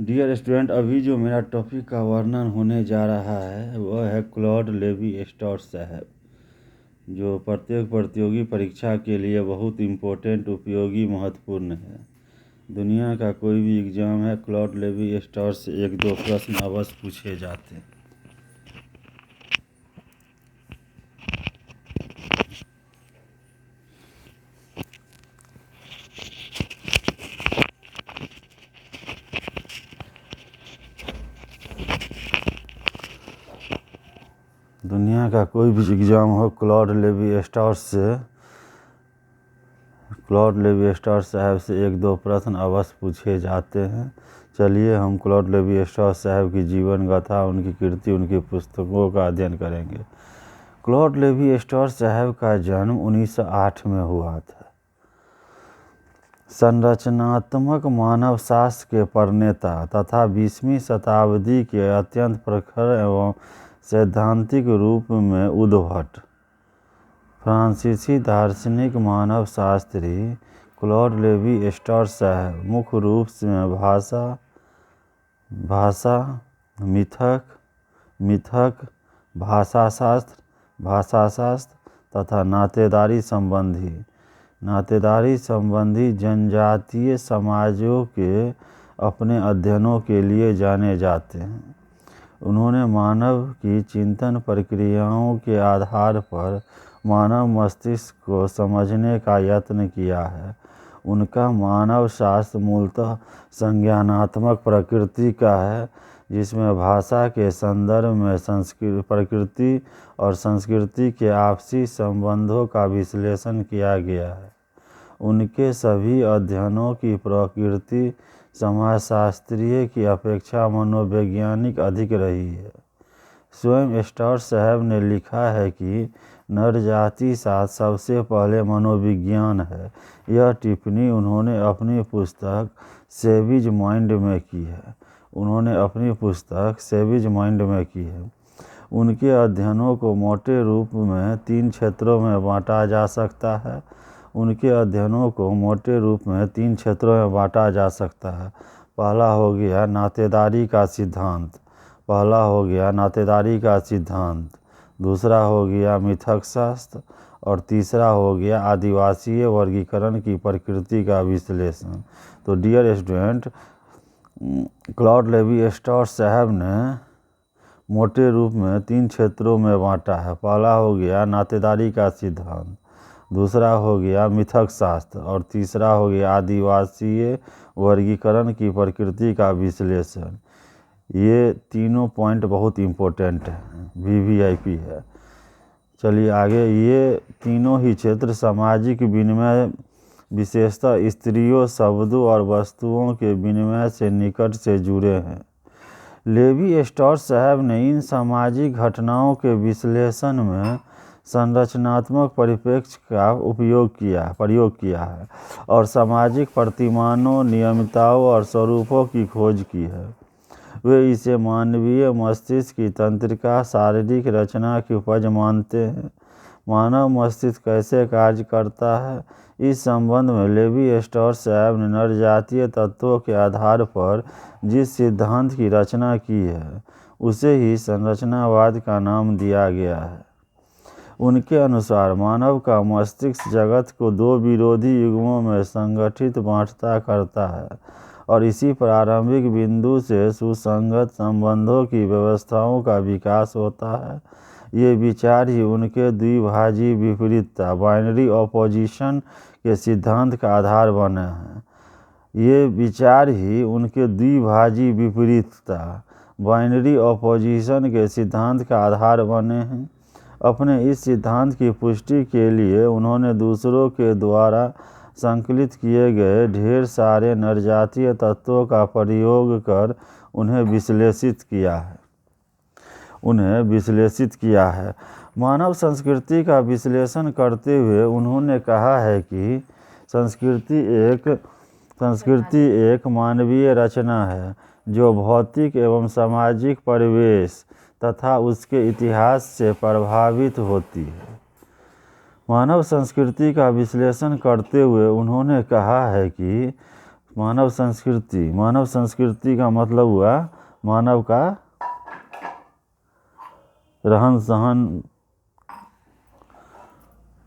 Dear student, अभी जो मेरा टॉपिक का वर्णन होने जा रहा है वह है क्लॉड लेवी-स्ट्रॉस साहब, जो प्रत्येक प्रतियोगी परीक्षा के लिए बहुत इम्पोर्टेंट, उपयोगी, महत्वपूर्ण है। दुनिया का कोई भी एग्जाम है, क्लॉड लेवी-स्ट्रॉस से 1-2 प्रश्न अवश्य पूछे जाते हैं। दुनिया का कोई भी एग्ज़ाम हो, क्लॉड लेवी-स्ट्रॉस साहब से 1-2 प्रश्न अवश्य पूछे जाते हैं। चलिए हम क्लॉड लेवी-स्ट्रॉस साहब की जीवन गाथा, उनकी कृति, उनकी पुस्तकों का अध्ययन करेंगे। क्लॉड लेवी-स्ट्रॉस साहब का जन्म 1908 में हुआ था। संरचनात्मक मानवशास्त्र के प्रणेता तथा 20वीं शताब्दी के अत्यंत प्रखर एवं सैद्धांतिक रूप में उद्भट फ्रांसीसी दार्शनिक मानवशास्त्री क्लॉड लेवी-स्ट्रॉस साहब मुख्य रूप से मिथक, भाषाशास्त्र तथा नातेदारी संबंधी जनजातीय समाजों के अपने अध्ययनों के लिए जाने जाते हैं। उन्होंने मानव की चिंतन प्रक्रियाओं के आधार पर मानव मस्तिष्क को समझने का यत्न किया है। उनका मानव शास्त्र मूलतः संज्ञानात्मक प्रकृति का है, जिसमें भाषा के संदर्भ में प्रकृति और संस्कृति के आपसी संबंधों का विश्लेषण किया गया है। उनके सभी अध्ययनों की प्रकृति समाजशास्त्रीय की अपेक्षा मनोवैज्ञानिक अधिक रही है। स्वयं स्ट्रॉस साहब ने लिखा है कि नर जाति साथ सबसे पहले मनोविज्ञान है। यह टिप्पणी उन्होंने अपनी पुस्तक सेविज माइंड में की है। उनके अध्ययनों को मोटे रूप में 3 क्षेत्रों में बांटा जा सकता है। पहला हो गया नातेदारी का सिद्धांत, दूसरा हो गया मिथक शास्त्र और तीसरा हो गया आदिवासीय वर्गीकरण की प्रकृति का विश्लेषण। तो डियर स्टूडेंट, क्लॉड लेवी-स्ट्रॉस साहब ने मोटे रूप में 3 क्षेत्रों में बांटा है। पहला हो गया नातेदारी का सिद्धांत, दूसरा हो गया मिथक शास्त्र और तीसरा हो गया आदिवासीय वर्गीकरण की प्रकृति का विश्लेषण। ये तीनों पॉइंट बहुत इम्पोर्टेंट है, VVIP है। चलिए आगे। ये तीनों ही क्षेत्र सामाजिक विनिमय, विशेषतः स्त्रियों, शब्दों और वस्तुओं के विनिमय से निकट से जुड़े हैं। लेवी-स्ट्रॉस साहब ने इन सामाजिक घटनाओं के विश्लेषण में संरचनात्मक परिप्रेक्ष्य का प्रयोग किया है और सामाजिक प्रतिमानों, नियमितताओं और स्वरूपों की खोज की है। वे इसे मानवीय मस्तिष्क की तंत्रिका, शारीरिक रचना की उपज मानते हैं। मानव मस्तिष्क कैसे कार्य करता है, इस संबंध में लेवी-स्ट्रॉस साहब ने नरजातीय तत्वों के आधार पर जिस सिद्धांत की रचना की है, उसे ही संरचनावाद का नाम दिया गया है। उनके अनुसार मानव का मस्तिष्क जगत को 2 विरोधी युग्मों में संगठित बांटता करता है और इसी प्रारंभिक बिंदु से सुसंगत संबंधों की व्यवस्थाओं का विकास होता है। ये विचार ही उनके द्विभाजी विपरीतता, बाइनरी ऑपोजिशन के सिद्धांत का आधार बने हैं। अपने इस सिद्धांत की पुष्टि के लिए उन्होंने दूसरों के द्वारा संकलित किए गए ढेर सारे नरजातीय तत्वों का प्रयोग कर उन्हें विश्लेषित किया है। मानव संस्कृति का विश्लेषण करते हुए उन्होंने कहा है कि संस्कृति एक मानवीय रचना है जो भौतिक एवं सामाजिक परिवेश तथा उसके इतिहास से प्रभावित होती है। मानव संस्कृति का विश्लेषण करते हुए उन्होंने कहा है कि मानव संस्कृति का मतलब हुआ मानव का रहन सहन,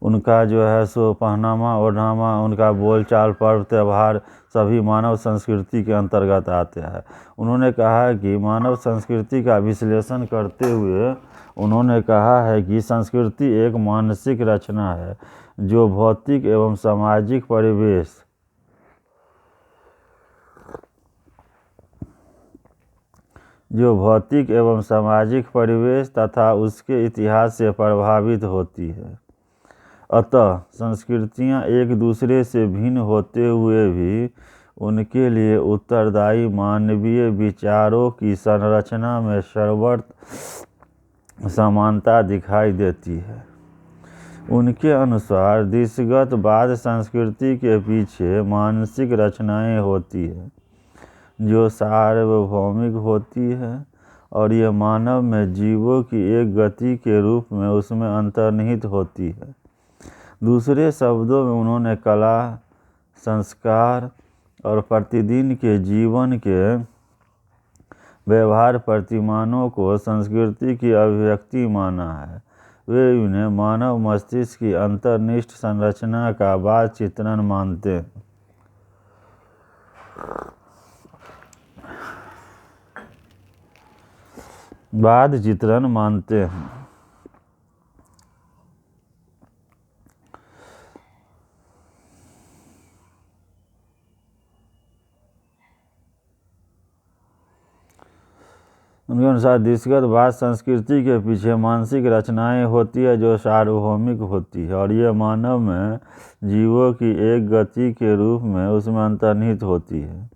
उनका जो है सो पहनावा ओढ़ावा, उनका बोलचाल, पर्व त्यौहार सभी मानव संस्कृति के अंतर्गत आते हैं। उन्होंने कहा कि मानव संस्कृति का विश्लेषण करते हुए उन्होंने कहा है कि संस्कृति एक मानसिक रचना है जो भौतिक एवं सामाजिक परिवेश तथा उसके इतिहास से प्रभावित होती है। अतः संस्कृतियां एक दूसरे से भिन्न होते हुए भी उनके लिए उत्तरदायी मानवीय विचारों की संरचना में सर्वत्र समानता दिखाई देती है। उनके अनुसार दिशगतवाद संस्कृति के पीछे मानसिक रचनाएं होती है जो सार्वभौमिक होती है और ये मानव में जीवों की एक गति के रूप में उसमें अंतर्निहित होती है। दूसरे शब्दों में उन्होंने कला, संस्कार और प्रतिदिन के जीवन के व्यवहार प्रतिमानों को संस्कृति की अभिव्यक्ति माना है। वे उन्हें मानव मस्तिष्क की अंतर्निष्ठ संरचना का बाद चित्रण मानते हैं। उनके अनुसार दिशगतवाद संस्कृति के पीछे मानसिक रचनाएं होती है जो सार्वभौमिक होती है और ये मानव में जीवों की एक गति के रूप में उसमें अंतर्निहित होती है।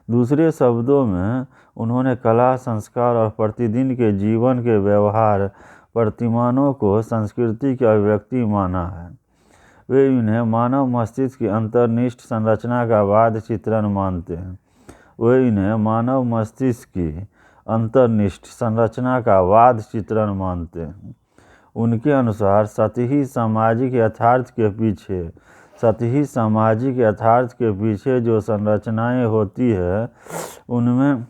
दूसरे शब्दों में उन्होंने कला, संस्कार और प्रतिदिन के जीवन के व्यवहार प्रतिमानों को संस्कृति की अभिव्यक्ति माना है। वे इन्हें मानव मस्तिष्क की अंतर्निष्ठ संरचना का बाद चित्रण मानते हैं। वे इन्हें मानव मस्तिष्क की अंतर्निष्ठ संरचना का वाद चित्रण मानते हैं। उनके अनुसार सतही सामाजिक यथार्थ के पीछे जो संरचनाएं होती है उनमें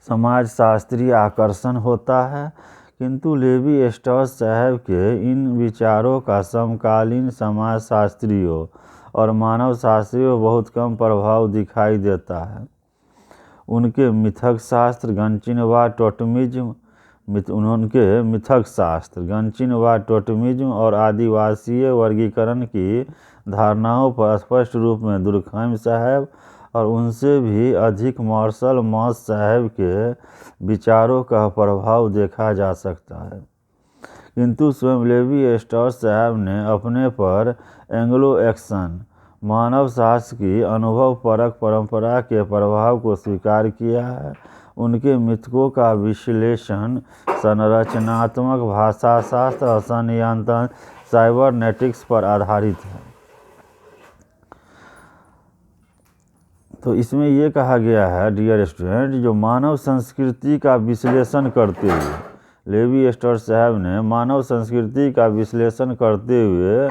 समाजशास्त्रीय आकर्षण होता है, किंतु लेवी स्ट्रॉस साहब के इन विचारों का समकालीन समाजशास्त्रियों और मानव शास्त्रियों बहुत कम प्रभाव दिखाई देता है। उनके मिथकशास्त्र गणचिन्हवाद और आदिवासीय वर्गीकरण की धारणाओं पर स्पष्ट रूप में दुर्खैम साहब और उनसे भी अधिक मार्शल मॉस साहब के विचारों का प्रभाव देखा जा सकता है। किंतु स्वयं लेवी स्ट्रॉस साहब ने अपने पर एंग्लो-एक्सन मानव शास्त्र की अनुभवपरक परंपरा के प्रभाव को स्वीकार किया है। उनके मिथकों का विश्लेषण संरचनात्मक भाषाशास्त्र और संनियंत्रण साइबरनेटिक्स पर आधारित है। तो इसमें ये कहा गया है डियर स्टूडेंट, जो मानव संस्कृति का विश्लेषण करते हुए लेवी स्ट्रॉस साहब ने मानव संस्कृति का विश्लेषण करते हुए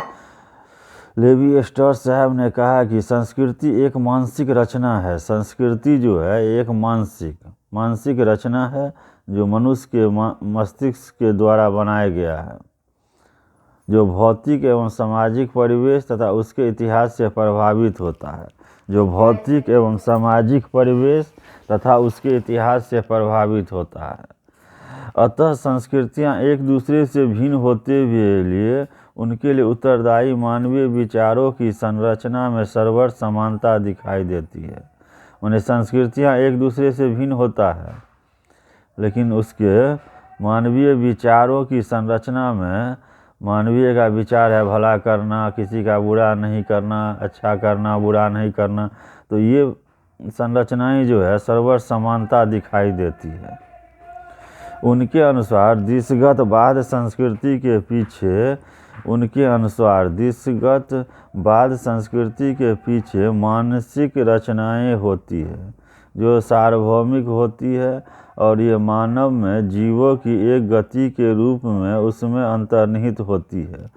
लेवी स्ट्रॉस साहब ने कहा कि संस्कृति एक मानसिक रचना है। संस्कृति जो है एक मानसिक रचना है जो मनुष्य के मस्तिष्क के द्वारा बनाया गया है, जो भौतिक एवं सामाजिक परिवेश तथा उसके इतिहास से प्रभावित होता है। अतः संस्कृतियां एक दूसरे से भिन्न होते हुए लिए उनके लिए उत्तरदायी मानवीय विचारों की संरचना में सर्वत्र समानता दिखाई देती है। माने संस्कृतियां एक दूसरे से भिन्न होता है, लेकिन उसके मानवीय विचारों की संरचना में मानवीय का विचार है भला करना, किसी का बुरा नहीं करना, अच्छा करना, बुरा नहीं करना। तो ये संरचनाएं जो है सर्वत्र समानता दिखाई देती है। उनके अनुसार दिशगतवाद संस्कृति के पीछे मानसिक रचनाएं होती है जो सार्वभौमिक होती है और ये मानव में जीवों की एक गति के रूप में उसमें अंतर्निहित होती है।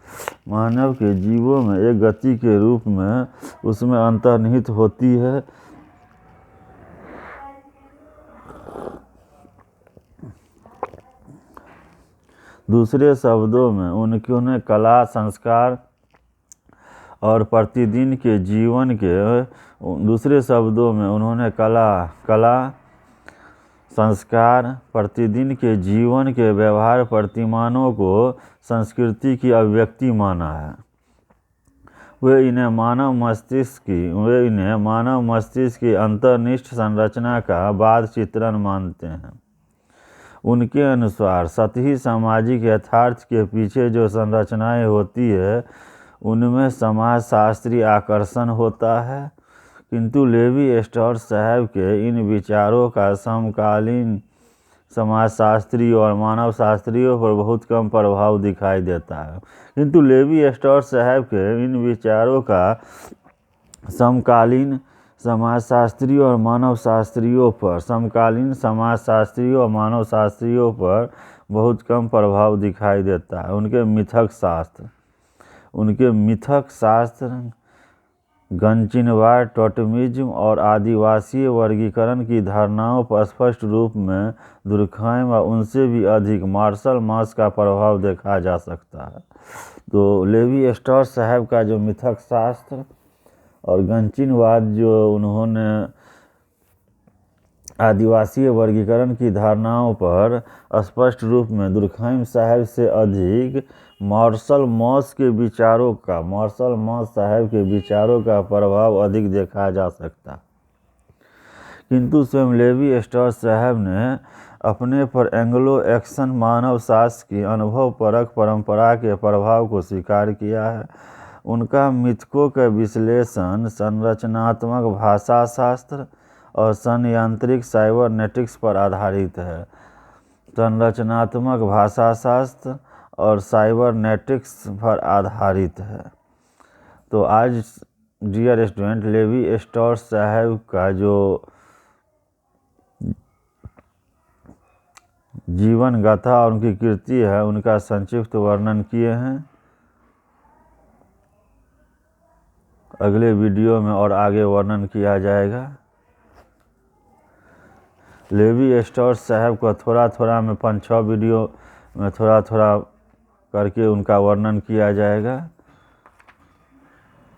मानव के जीवों में एक गति के रूप में उसमें अंतर्निहित होती है दूसरे शब्दों में उन्हें कला, संस्कार और प्रतिदिन के जीवन के दूसरे शब्दों में उन्होंने कला, संस्कार, प्रतिदिन के जीवन के व्यवहार प्रतिमानों को संस्कृति की अभिव्यक्ति माना है। वे इन्हें मानव मस्तिष्क की अंतर्निष्ठ संरचना का बाद चित्रण मानते हैं। उनके अनुसार सतही सामाजिक यथार्थ के पीछे जो संरचनाएं होती है उनमें समाजशास्त्रीय आकर्षण होता है, किंतु लेवी स्ट्रॉस साहब के इन विचारों का समकालीन समाजशास्त्री और मानव शास्त्रियों पर बहुत कम प्रभाव दिखाई देता है। किंतु लेवी स्ट्रॉस साहब के इन विचारों का समकालीन समाजशास्त्रियों और मानव शास्त्रियों पर बहुत कम प्रभाव दिखाई देता है। उनके मिथक शास्त्र गंचिनवाड़, टोटेमिज्म और आदिवासीय वर्गीकरण की धारणाओं पर स्पष्ट रूप में दुर्खैम व उनसे भी अधिक मार्शल मास का प्रभाव देखा जा सकता है। तो लेवी स्ट्रॉस साहब का जो मिथक शास्त्र और गंचिनवाद जो उन्होंने आदिवासी वर्गीकरण की धारणाओं पर स्पष्ट रूप में दुर्खैम साहब से अधिक मार्शल मॉस साहब के विचारों का प्रभाव अधिक देखा जा सकता। किंतु स्वयं लेवी स्ट्रॉस साहब ने अपने पर एंग्लो एक्सन मानव शास्त्र की अनुभवपरक परंपरा के प्रभाव को स्वीकार किया है। उनका मिथकों का विश्लेषण संरचनात्मक भाषाशास्त्र और संयांत्रिक साइबरनेटिक्स पर आधारित है। संरचनात्मक भाषाशास्त्र और साइबरनेटिक्स पर आधारित है। तो आज डियर स्टूडेंट, लेवी स्ट्रॉस साहब का जो जीवन गाथा और उनकी कृति है उनका संक्षिप्त वर्णन किए हैं। अगले वीडियो में और आगे वर्णन किया जाएगा। लेवी स्ट्रॉस साहब को थोड़ा में 5-6 वीडियो में थोड़ा करके उनका वर्णन किया जाएगा,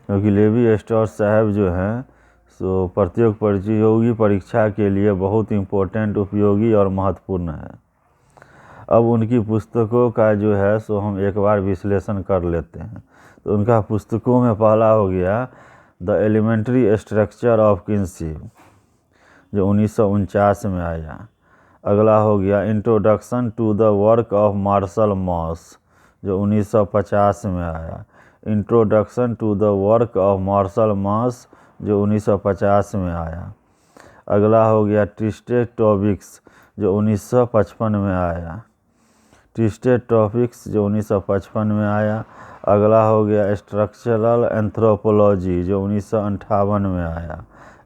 क्योंकि लेवी स्ट्रॉस साहब जो हैं सो प्रत्येक प्रतियोगी परीक्षा के लिए बहुत इम्पोर्टेंट, उपयोगी और महत्वपूर्ण है। अब उनकी पुस्तकों का जो है सो हम एक बार विश्लेषण कर लेते हैं। तो उनका पुस्तकों में पहला हो गया the elementary structure of kinship जो 1949 में आया। अगला हो गया introduction to the work of Marshall Mauss जो 1950 में आया। Introduction to the work of Marshall Mauss जो 1950 में आया। अगला हो गया ट्विस्टेड टॉपिक्स जो 1955 में आया। ट्विस्टेड टॉपिक्स जो 1955 में आया। अगला हो गया स्ट्रक्चरल एंथ्रोपोलॉजी जो 1958 में आया।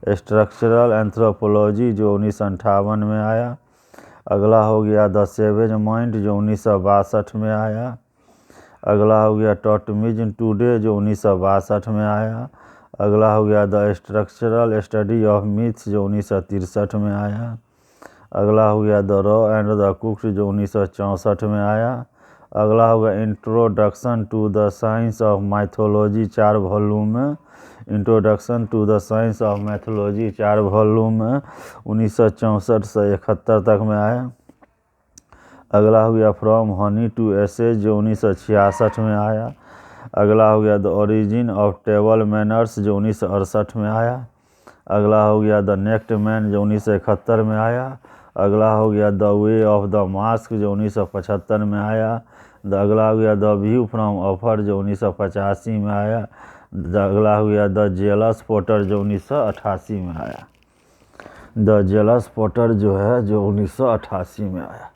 स्ट्रक्चरल एंथ्रोपोलॉजी जो 1958 में आया। अगला हो गया द सेवेज माइंड जो 1962 में आया। अगला हो गया टोटेमिज्म टुडे जो 1962 में आया। अगला हो गया the structural study of myths जो 1963 में आया। अगला हो गया the raw and the cooked जो 1964 में आया। अगला हो गया introduction to the science of mythology 4 volume में। Introduction to the science of mythology 4 volume में 1964 से 71 तक में आया। अगला हो गया फ्रॉम हनी टू एसेज जो 1966 में आया। अगला हो गया the origin of table manners जो 1968 में आया। अगला हो गया द नेक्ड मैन जो 1971 में आया। अगला हो गया the way of the mask जो 1975 में आया। अगला हो गया द व्यू फ्रॉम ऑफर जो 1985 में आया। अगला हो गया द जेलस पोटर जो 1988 में आया। द जेलस पोटर जो है जो 1988 में आया।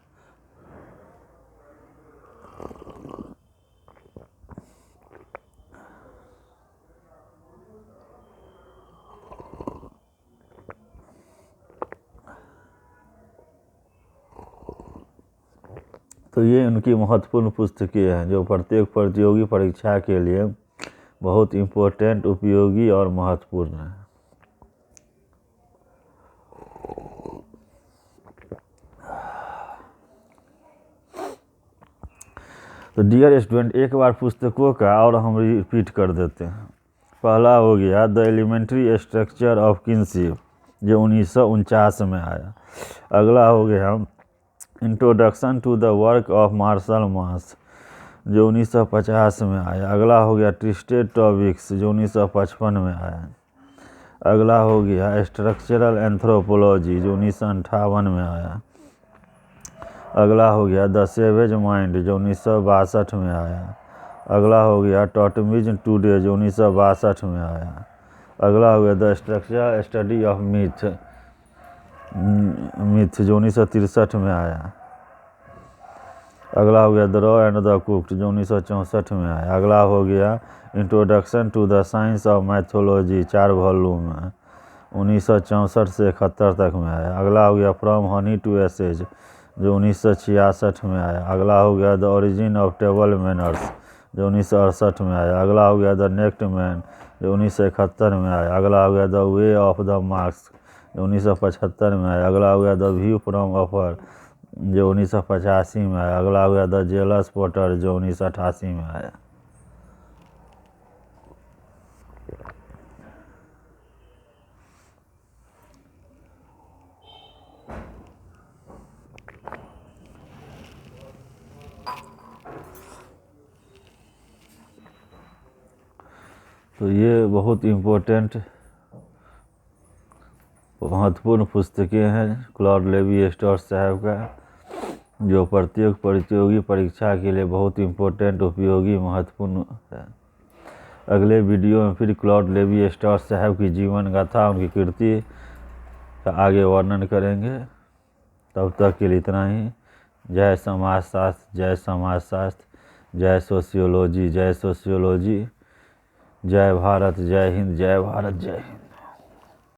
तो ये उनकी महत्वपूर्ण पुस्तकें हैं जो प्रत्येक प्रतियोगी परीक्षा के लिए बहुत इम्पोर्टेंट, उपयोगी और महत्वपूर्ण है। तो डियर स्टूडेंट, एक बार पुस्तकों का और हम रिपीट कर देते हैं। पहला हो गया the elementary structure of kinship, जो 1949 में आया। अगला हो गया introduction to the work of Marcel Mauss, जो 1950 में आया। अगला हो गया ट्विस्टेड टॉपिक्स, जो 1955 में आया। अगला हो गया स्ट्रक्चरल एंथ्रोपोलॉजी, जो 1958 में आया। अगला हो गया द सेवेज माइंड, जो 1962 में आया। अगला हो गया टॉटमिज्म टुडे, जो 1962 में आया। अगला हो गया the structural study of myth, जो 1963 में आया। अगला हो गया the raw and the cooked, जो 1964 में आया। अगला हो गया introduction to the science of mythology, 4 volume में, 1964 से 71 तक में आया। अगला हो गया फ्रॉम हनी टू एसेज, जो 1966 में आया। अगला हो गया the origin of table manners, जो 1968 में आया। अगला हो गया द नेक्स्ट मैन, जो 1971 में आया। अगला हो गया the way of the mask, जो 1975 में आया। अगला हो गया द व्यू फ्रॉम अपर, जो 1985 में आया। अगला हो गया द जेलस पोटर, जो 1988 में आया। तो ये बहुत इम्पोर्टेंट महत्वपूर्ण पुस्तकें हैं क्लॉड लेवी-स्ट्रॉस साहब का, जो प्रत्येक प्रतियोगी परीक्षा के लिए बहुत इम्पोर्टेंट, उपयोगी, महत्वपूर्ण है। अगले वीडियो में फिर क्लॉड लेवी-स्ट्रॉस साहब की जीवन गाथा, उनकी कृति का आगे वर्णन करेंगे। तब तक के लिए इतना ही। जय समाजशास्त्र, जय समाजशास्त्र, जय सोशियोलॉजी, जय सोशियोलॉजी, जय भारत, जय हिंद, जय भारत, जय हिंद।